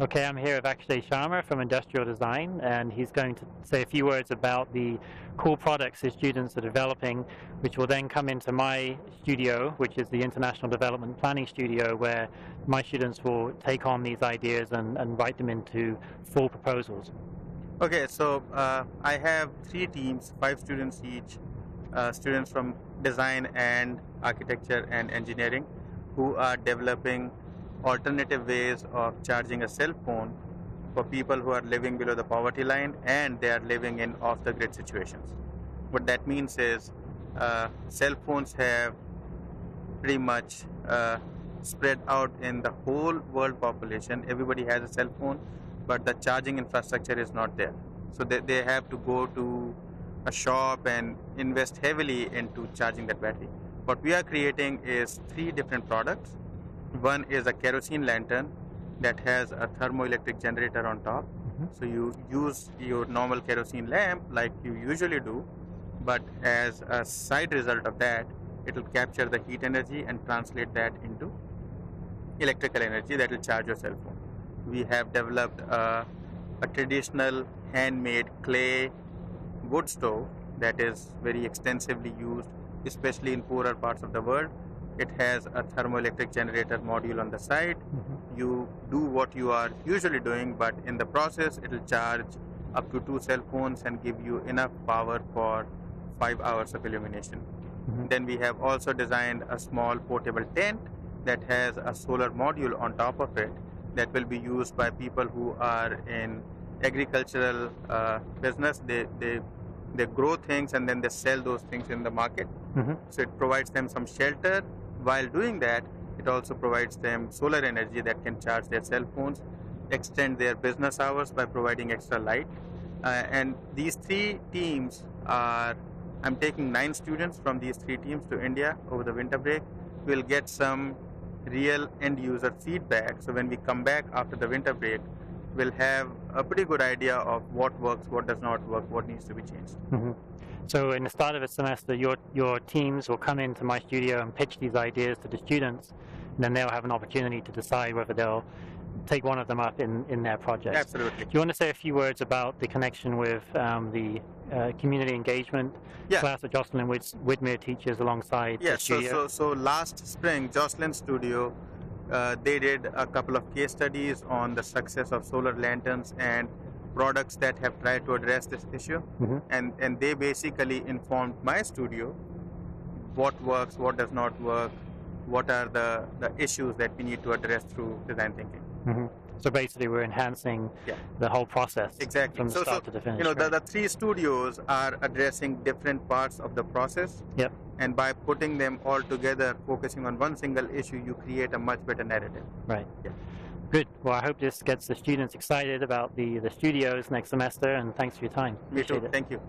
Okay, I'm here with Akshay Sharma from Industrial Design, and he's going to say a few words about the cool products his students are developing, which will then come into my studio, which is the International Development Planning Studio, where my students will take on these ideas and write them into full proposals. Okay, so I have 3 teams, 5 students each, students from design and architecture and engineering, who are developing alternative ways of charging a cell phone for people who are living below the poverty line and they are living in off-the-grid situations. What that means is cell phones have pretty much spread out in the whole world population. Everybody has a cell phone, but the charging infrastructure is not there. So they have to go to a shop and invest heavily into charging that battery. What we are creating is 3 different products. One is a kerosene lantern that has a thermoelectric generator on top. So you use your normal kerosene lamp like you usually do, but as a side result of that, it will capture the heat energy and translate that into electrical energy that will charge your cell phone. We have developed a traditional handmade clay wood stove that is very extensively used, especially in poorer parts of the world. It has a thermoelectric generator module on the side. You do what you are usually doing, but in the process it will charge up to 2 cell phones and give you enough power for 5 hours of illumination. Then we have also designed a small portable tent that has a solar module on top of it that will be used by people who are in agricultural business. They grow things and then they sell those things in the market. So it provides them some shelter. While doing that, it also provides them solar energy that can charge their cell phones, extend their business hours by providing extra light. And these 3 teams are, I'm taking 9 students from these 3 teams to India over the winter break. We'll get some real end user feedback. So when we come back after the winter break, we'll have a pretty good idea of what works, what does not work, what needs to be changed. So in the start of a semester, your teams will come into my studio and pitch these ideas to the students, and then they'll have an opportunity to decide whether they'll take one of them up in their project. Absolutely. Do you want to say a few words about the connection with the community engagement class that Jocelyn Widmer teaches alongside the studio? So last spring, Jocelyn's studio, they did a couple of case studies on the success of solar lanterns and products that have tried to address this issue, and they basically informed my studio what works, what does not work, what are the issues that we need to address through design thinking. So basically we're enhancing the whole process from the start to the finish. The 3 studios are addressing different parts of the process, and by putting them all together, focusing on one single issue, you create a much better narrative. Right. Good. Well, I hope this gets the students excited about the studios next semester, and thanks for your time. Me too. Thank you.